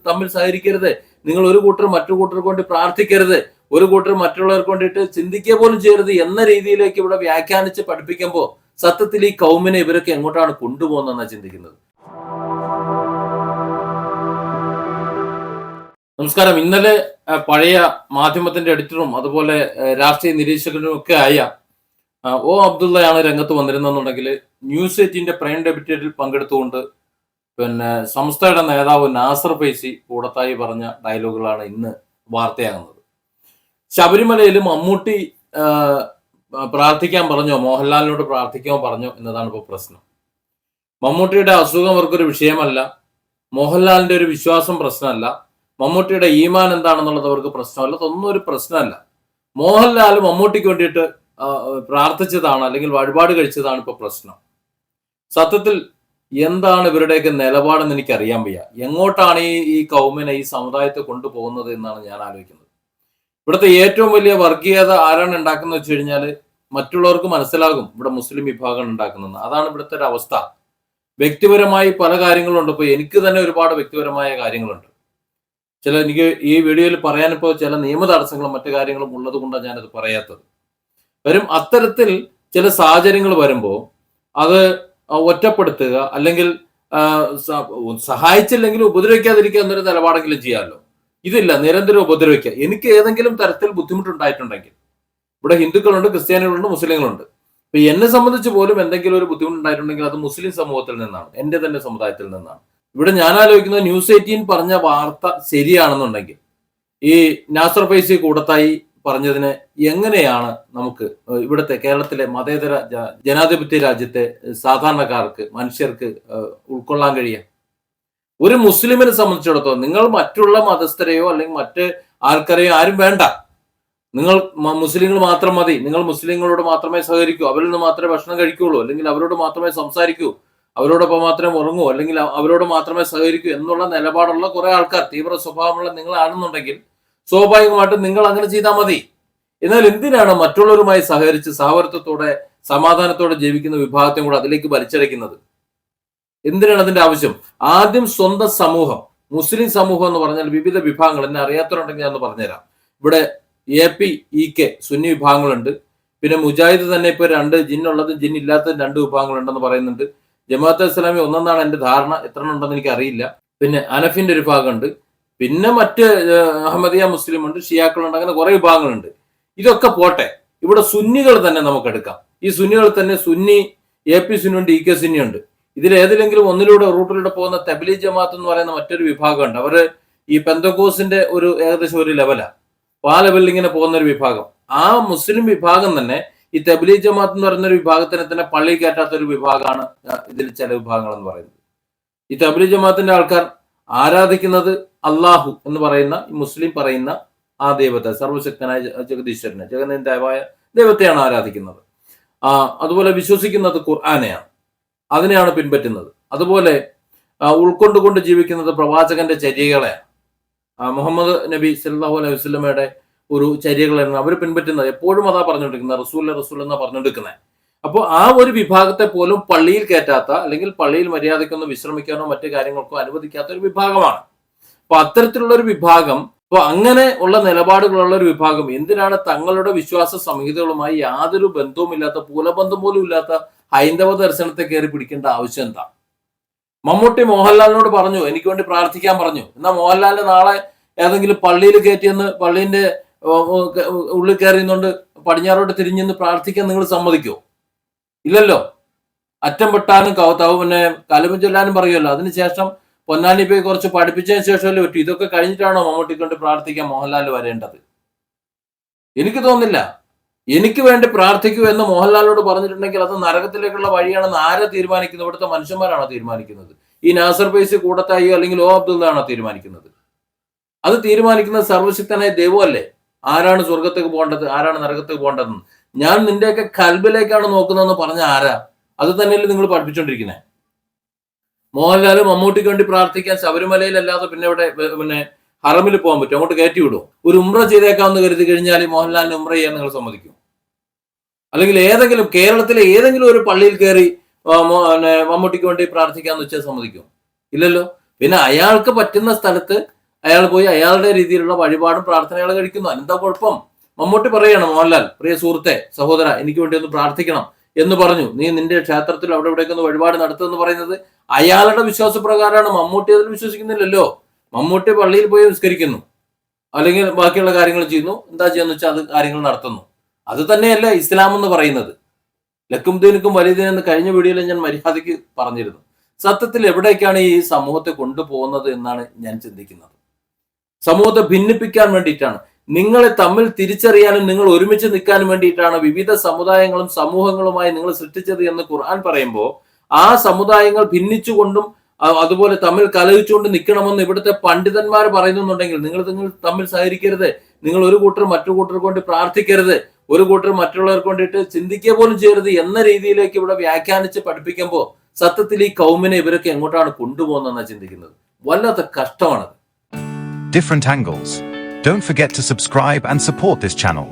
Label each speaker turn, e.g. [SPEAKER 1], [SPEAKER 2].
[SPEAKER 1] തമ്മിൽ സഹകരിക്കരുത്, നിങ്ങൾ ഒരു കൂട്ടർ മറ്റു കൂട്ടർക്ക് വേണ്ടി പ്രാർത്ഥിക്കരുത്, ഒരു കൂട്ടർ മറ്റുള്ളവർക്ക് വേണ്ടിയിട്ട് ചിന്തിക്കുക പോലും ചെയ്യരുത് എന്ന രീതിയിലേക്ക് ഇവിടെ വ്യാഖ്യാനിച്ച് പഠിപ്പിക്കുമ്പോൾ സത്യത്തിൽ ഈ കൗമിനെ ഇവരൊക്കെ എങ്ങോട്ടാണ് കൊണ്ടുപോകുന്നതെന്നാണ് ചിന്തിക്കുന്നത്. നമസ്കാരം. ഇന്നലെ പഴയ മാധ്യമത്തിന്റെ എഡിറ്ററും അതുപോലെ രാഷ്ട്രീയ നിരീക്ഷകനും ഒക്കെ ആയ ഒ അബ്ദുള്ളയാണ് രംഗത്ത് വന്നിരുന്നെന്നുണ്ടെങ്കിൽ ന്യൂസ് 18ന്റെ പ്രൈം ഡിബേറ്റിൽ പങ്കെടുത്തുകൊണ്ട് സംസ്ഥയുടെ നേതാവ് നാസർ ഫൈസി കൂടത്തായി പറഞ്ഞ ഡയലോഗുകളാണ് ഇന്ന് വാർത്തയാകുന്നത്. ശബരിമലയിൽ മമ്മൂട്ടി പ്രാർത്ഥിക്കാൻ പറഞ്ഞോ, മോഹൻലാലിനോട് പ്രാർത്ഥിക്കാൻ പറഞ്ഞോ എന്നതാണ് ഇപ്പോൾ പ്രശ്നം. മമ്മൂട്ടിയുടെ അസുഖം അവർക്കൊരു വിഷയമല്ല, മോഹൻലാലിന്റെ ഒരു വിശ്വാസം പ്രശ്നമല്ല, മമ്മൂട്ടിയുടെ ഈമാൻ എന്താണെന്നുള്ളത് അവർക്ക് പ്രശ്നമല്ല, അതൊന്നും ഒരു പ്രശ്നമല്ല. മോഹൻലാൽ മമ്മൂട്ടിക്ക് വേണ്ടിയിട്ട് പ്രാർത്ഥിച്ചതാണ് അല്ലെങ്കിൽ വഴിപാട് കഴിച്ചതാണ് ഇപ്പൊ പ്രശ്നം. സത്യത്തിൽ എന്താണ് ഇവരുടെയൊക്കെ നിലപാടെന്ന് എനിക്കറിയാൻ വയ്യ. എങ്ങോട്ടാണ് ഈ കൗമിനെ, ഈ സമുദായത്തെ കൊണ്ടുപോകുന്നത് എന്നാണ് ഞാൻ ആലോചിക്കുന്നത്. ഇവിടുത്തെ ഏറ്റവും വലിയ വർഗീയത ആരാണ് ഉണ്ടാക്കുന്നത് വെച്ച് കഴിഞ്ഞാൽ മറ്റുള്ളവർക്ക് മനസ്സിലാകും ഇവിടെ മുസ്ലിം വിഭാഗം ഉണ്ടാക്കുന്നത്. അതാണ് ഇവിടുത്തെ ഒരു അവസ്ഥ. വ്യക്തിപരമായി പല കാര്യങ്ങളുണ്ട്. ഇപ്പൊ എനിക്ക് തന്നെ ഒരുപാട് വ്യക്തിപരമായ കാര്യങ്ങളുണ്ട്. എനിക്ക് ഈ വീഡിയോയിൽ പറയാനിപ്പോൾ ചില നിയമ തടസ്സങ്ങളും മറ്റു കാര്യങ്ങളും ഉള്ളത് കൊണ്ടാണ് ഞാനത് പറയാത്തത്. വരും അത്തരത്തിൽ ചില സാഹചര്യങ്ങൾ വരുമ്പോൾ അത് ഒറ്റപ്പെടുത്തുക, അല്ലെങ്കിൽ സഹായിച്ചില്ലെങ്കിൽ ഉപദ്രവിക്കാതിരിക്കുക എന്നൊരു നിലപാടെങ്കിലും ചെയ്യാമല്ലോ. ഇതില്ല, നിരന്തരം ഉപദ്രവിക്കുക. എനിക്ക് ഏതെങ്കിലും തരത്തിൽ ബുദ്ധിമുട്ടുണ്ടായിട്ടുണ്ടെങ്കിൽ, ഇവിടെ ഹിന്ദുക്കളുണ്ട്, ക്രിസ്ത്യാനികളുണ്ട്, മുസ്ലിങ്ങളുണ്ട്. ഇപ്പൊ എന്നെ സംബന്ധിച്ച് പോലും എന്തെങ്കിലും ഒരു ബുദ്ധിമുട്ടുണ്ടായിട്ടുണ്ടെങ്കിൽ അത് മുസ്ലിം സമൂഹത്തിൽ നിന്നാണ്, എന്റെ തന്നെ സമുദായത്തിൽ നിന്നാണ്. ഇവിടെ ഞാൻ ആലോചിക്കുന്നത് ന്യൂസ് 18 പറഞ്ഞ വാർത്ത ശരിയാണെന്നുണ്ടെങ്കിൽ ഈ നാസർ ഫൈസി കൂടത്തായി പറഞ്ഞതിനെ എങ്ങനെയാണ് നമുക്ക് ഇവിടുത്തെ കേരളത്തിലെ മതേതര ജനാധിപത്യ രാജ്യത്തെ സാധാരണക്കാർക്ക്, മനുഷ്യർക്ക് ഉൾക്കൊള്ളാൻ കഴിയുക? ഒരു മുസ്ലിമിനെ സംബന്ധിച്ചിടത്തോളം നിങ്ങൾ മറ്റുള്ള മതസ്ഥരെയോ അല്ലെങ്കിൽ മറ്റ് ആൾക്കാരെയോ ആരും വേണ്ട, നിങ്ങൾ മുസ്ലിങ്ങൾ മാത്രം മതി, നിങ്ങൾ മുസ്ലിങ്ങളോട് മാത്രമേ സഹകരിക്കൂ, അവരിൽ നിന്ന് മാത്രമേ ഭക്ഷണം കഴിക്കുകയുള്ളൂ, അല്ലെങ്കിൽ അവരോട് മാത്രമേ സംസാരിക്കൂ, അവരോടൊപ്പം മാത്രമേ ഉറങ്ങൂ, അല്ലെങ്കിൽ അവരോട് മാത്രമേ സഹകരിക്കൂ എന്നുള്ള നിലപാടുള്ള കുറെ ആൾക്കാർ, തീവ്ര സ്വഭാവമുള്ള നിങ്ങളാണെന്നുണ്ടെങ്കിൽ സ്വാഭാവികമായിട്ടും നിങ്ങൾ അങ്ങനെ ചെയ്താൽ മതി. എന്നാൽ എന്തിനാണ് മറ്റുള്ളവരുമായി സഹകരിച്ച് സഹവർത്തത്തോടെ സമാധാനത്തോടെ ജീവിക്കുന്ന വിഭാഗത്തെ കൂടെ അതിലേക്ക് വലിച്ചടയ്ക്കുന്നത്? എന്തിനാണ് അതിന്റെ ആവശ്യം? ആദ്യം സ്വന്തം സമൂഹം, മുസ്ലിം സമൂഹം എന്ന് പറഞ്ഞാൽ വിവിധ വിഭാഗങ്ങൾ, എന്നെ അറിയാത്തവരുണ്ടെങ്കിൽ ഞാൻ പറഞ്ഞുതരാം. ഇവിടെ APEK സുന്നി വിഭാഗങ്ങളുണ്ട്, പിന്നെ മുജാഹിദ് തന്നെ ഇപ്പൊ 2 ജിന്നുള്ളതും ജിൻ ഇല്ലാത്തതും 2 വിഭാഗങ്ങളുണ്ടെന്ന് പറയുന്നുണ്ട്. ജമാഅത്തെ ഇസ്ലാമി ഒന്നെന്നാണ് എന്റെ ധാരണ, എത്ര ഉണ്ടെന്ന് എനിക്ക് അറിയില്ല. പിന്നെ അനഫിന്റെ ഒരു വിഭാഗമുണ്ട്, പിന്നെ മറ്റ് അഹമ്മദിയ മുസ്ലിം ഉണ്ട്, ഷിയാക്കളുണ്ട്, അങ്ങനെ കുറെ വിഭാഗങ്ങളുണ്ട്. ഇതൊക്കെ പോട്ടെ, ഇവിടെ സുന്നികൾ തന്നെ നമുക്ക് എടുക്കാം. ഈ സുന്നികൾ തന്നെ സുന്നി AP സുന്നി ഉണ്ട്, EK സുന്നി ഉണ്ട്. ഇതിൽ ഏതിലെങ്കിലും ഒന്നിലൂടെ റൂട്ടിലൂടെ പോകുന്ന തബ്ലീഗ് ജമാഅത്ത് എന്ന് പറയുന്ന മറ്റൊരു വിഭാഗമുണ്ട്. അവര് ഈ പെന്തക്കോസിന്റെ ഒരു ഏകദേശം ഒരു ലെവലാണ്, ആ ലെവലിൽ ഇങ്ങനെ പോകുന്ന ഒരു വിഭാഗം. ആ മുസ്ലിം വിഭാഗം തന്നെ ഈ തബ്ലീഗ് ജമാഅത്ത് എന്ന് പറയുന്ന ഒരു വിഭാഗത്തിനെ തന്നെ പള്ളി കയറ്റാത്ത ഒരു വിഭാഗമാണ് ഇതിൽ ചില വിഭാഗങ്ങൾ എന്ന് പറയുന്നത്. ഈ തബ്ലീഗ് ജമാഅത്തിന്റെ ആൾക്കാർ ആരാധിക്കുന്നത് അള്ളാഹു എന്ന് പറയുന്ന മുസ്ലിം പറയുന്ന ആ ദൈവത്തെ, സർവശക്തനായ ജഗദീശ്വരനെ, ജഗന്നിന്ദായ ദൈവത്തെയാണ് ആരാധിക്കുന്നത്. അതുപോലെ വിശ്വസിക്കുന്നത് ഖുർആനെയാണ്, അതിനെയാണ് പിൻപറ്റുന്നത്. അതുപോലെ ഉൾക്കൊണ്ടുകൊണ്ട് ജീവിക്കുന്നത് പ്രവാചകന്റെ ചര്യകളെയാണ്, മുഹമ്മദ് നബി സല്ലല്ലാഹു അലൈഹി വസല്ലമയുടെ ഒരു ചര്യകളാണ് അവർ പിൻപറ്റുന്നത്. എപ്പോഴും അതാ പറഞ്ഞുകൊണ്ടിരിക്കുന്നത്, റസൂൽ എന്നാ പറഞ്ഞുകൊണ്ടിരിക്കുന്നത്. അപ്പോൾ ആ ഒരു വിഭാഗത്തെ പോലും പള്ളിയിൽ കയറ്റാത്ത, അല്ലെങ്കിൽ പള്ളിയിൽ മര്യാദയ്ക്കൊന്ന് വിശ്രമിക്കാനോ മറ്റു കാര്യങ്ങൾക്കോ അനുവദിക്കാത്ത ഒരു വിഭാഗമാണ്. അപ്പൊ അത്തരത്തിലുള്ള ഒരു വിഭാഗം, അപ്പൊ അങ്ങനെ ഉള്ള നിലപാടുകളുള്ള ഒരു വിഭാഗം എന്തിനാണ് തങ്ങളുടെ വിശ്വാസ സംഹിതകളുമായി യാതൊരു ബന്ധവുമില്ലാത്ത, പൂലബന്ധം പോലും ഇല്ലാത്ത ഹൈന്ദവ ദർശനത്തെ കയറി പിടിക്കേണ്ട ആവശ്യം എന്താ? മമ്മൂട്ടി മോഹൻലാലിനോട് പറഞ്ഞു എനിക്ക് വേണ്ടി പ്രാർത്ഥിക്കാൻ പറഞ്ഞു. എന്നാൽ മോഹൻലാലിന് നാളെ ഏതെങ്കിലും പള്ളിയിൽ കയറ്റിയെന്ന് പള്ളീന്റെ ഉള്ളിൽ കയറിയുന്നുണ്ട് പടിഞ്ഞാറോട്ട് തിരിഞ്ഞെന്ന് പ്രാർത്ഥിക്കാൻ നിങ്ങൾ സമ്മതിക്കോ? ഇല്ലല്ലോ. അറ്റം വെട്ടാനും പിന്നെ കലമം ചൊല്ലാനും പറയുമല്ലോ. അതിനുശേഷം പൊന്നാനി പോയി കുറച്ച് പഠിപ്പിച്ചതിന് ശേഷമല്ലേ പറ്റൂ. ഇതൊക്കെ കഴിഞ്ഞിട്ടാണോ മമ്മൂട്ടി കൊണ്ട് പ്രാർത്ഥിക്കാൻ മോഹൻലാൽ വരേണ്ടത്? എനിക്ക് തോന്നുന്നില്ല. എനിക്ക് വേണ്ടി പ്രാർത്ഥിക്കൂ എന്ന് മോഹൻലാലിനോട് പറഞ്ഞിട്ടുണ്ടെങ്കിൽ അത് നരകത്തിലേക്കുള്ള വഴിയാണെന്ന് ആരാ തീരുമാനിക്കുന്നത്? ഇവിടുത്തെ മനുഷ്യന്മാരാണോ തീരുമാനിക്കുന്നത്? ഈ നാസർ ഫൈസി കൂടത്തായിയോ അല്ലെങ്കിൽ ഒ അബ്ദുള്ളയാണോ തീരുമാനിക്കുന്നത്? അത് തീരുമാനിക്കുന്നത് സർവശക്തനായ ദൈവമല്ലേ. ആരാണ് സ്വർഗത്തേക്ക് പോകേണ്ടത്, ആരാണ് നരകത്തേക്ക് പോകേണ്ടതെന്ന്? ഞാൻ നിന്റെയൊക്കെ കൽബിലേക്കാണ് നോക്കുന്നതെന്ന് പറഞ്ഞ ആരാ? അത് തന്നെയല്ലേ നിങ്ങൾ പഠിപ്പിച്ചോണ്ടിരിക്കുന്നത്. മോഹൻലാൽ മമ്മൂട്ടിക്ക് വേണ്ടി പ്രാർത്ഥിക്കാൻ ശബരിമലയിലല്ലാതെ പിന്നെ ഇവിടെ ഹറമിൽ പോകാൻ പറ്റും? അങ്ങോട്ട് കയറ്റി വിടുമോ? ഒരു ഉംറ ചെയ്തേക്കാമെന്ന് കരുതി കഴിഞ്ഞാൽ മോഹൻലാലിന് ഉംറ ചെയ്യാൻ നിങ്ങൾ സമ്മതിക്കും? അല്ലെങ്കിൽ ഏതെങ്കിലും കേരളത്തിലെ ഏതെങ്കിലും ഒരു പള്ളിയിൽ കയറി മമ്മൂട്ടിക്ക് വേണ്ടി പ്രാർത്ഥിക്കാന്ന് വെച്ചാൽ സമ്മതിക്കും? ഇല്ലല്ലോ. പിന്നെ അയാൾക്ക് പറ്റുന്ന സ്ഥലത്ത് അയാൾ പോയി അയാളുടെ രീതിയിലുള്ള വഴിപാടും പ്രാർത്ഥനകൾ കഴിക്കുന്നു. അതിനെന്താ കുഴപ്പം? മമ്മൂട്ടി പറയണം, മോഹൻലാൽ പ്രിയ സുഹൃത്തെ സഹോദര എനിക്ക് വേണ്ടി ഒന്ന് പ്രാർത്ഥിക്കണം എന്ന് പറഞ്ഞു, നീ നിന്റെ ക്ഷേത്രത്തിൽ അവിടെ ഇവിടേക്ക് ഒന്ന് വഴിപാട് നടത്തുമെന്ന് പറയുന്നത് അയാളുടെ വിശ്വാസപ്രകാരമാണ്. മമ്മൂട്ടി അതിൽ വിശ്വസിക്കുന്നില്ലല്ലോ. മമ്മൂട്ടി പള്ളിയിൽ പോയി നിസ്കരിക്കുന്നു, അല്ലെങ്കിൽ ബാക്കിയുള്ള കാര്യങ്ങൾ ചെയ്യുന്നു, എന്താ ചെയ്യാന്ന് വെച്ചാൽ അത് കാര്യങ്ങൾ നടത്തുന്നു. അത് തന്നെയല്ല ഇസ്ലാം എന്ന് പറയുന്നത്. ലക്കും ദീനുക്കും വലിയതിനെന്ന് കഴിഞ്ഞ വീഡിയോയിൽ ഞാൻ മര്യാദയ്ക്ക് പറഞ്ഞിരുന്നു. സത്യത്തിൽ എവിടേക്കാണ് ഈ സമൂഹത്തെ കൊണ്ടുപോകുന്നത് എന്നാണ് ഞാൻ ചിന്തിക്കുന്നത്. സമൂഹത്തെ ഭിന്നിപ്പിക്കാൻ വേണ്ടിയിട്ടാണ്, നിങ്ങളെ തമ്മിൽ തിരിച്ചറിയാനും നിങ്ങൾ ഒരുമിച്ച് നിൽക്കാനും വേണ്ടിയിട്ടാണ് വിവിധ സമുദായങ്ങളും സമൂഹങ്ങളുമായി നിങ്ങൾ സൃഷ്ടിച്ചത് എന്ന് ഖുർആൻ പറയുമ്പോൾ ആ സമുദായങ്ങൾ ഭിന്നിച്ചുകൊണ്ടും അതുപോലെ തമ്മിൽ കലഹിച്ചുകൊണ്ട് നിൽക്കണമെന്ന് ഇവിടുത്തെ പണ്ഡിതന്മാർ പറയുന്നുണ്ടെങ്കിൽ നിങ്ങൾ തമ്മിൽ സഹകരിക്കരുത്, നിങ്ങൾ ഒരു കൂട്ടർ മറ്റു കൂട്ടർക്ക് വേണ്ടി പ്രാർത്ഥിക്കരുത്, ഒരു കൂട്ടർ മറ്റുള്ളവർക്ക് വേണ്ടിയിട്ട് ചിന്തിക്കുക പോലും ചെയ്യരുത് എന്ന രീതിയിലേക്ക് ഇവിടെ വ്യാഖ്യാനിച്ച് പഠിപ്പിക്കുമ്പോൾ സത്യത്തിൽ ഈ കൗമിനെ ഇവരൊക്കെ എങ്ങോട്ടാണ് കൊണ്ടുപോകുന്നതെന്നാണ് ചിന്തിക്കുന്നത്. വല്ലാത്ത കഷ്ടമാണത്.
[SPEAKER 2] Different angles. Don't forget to subscribe and support this channel.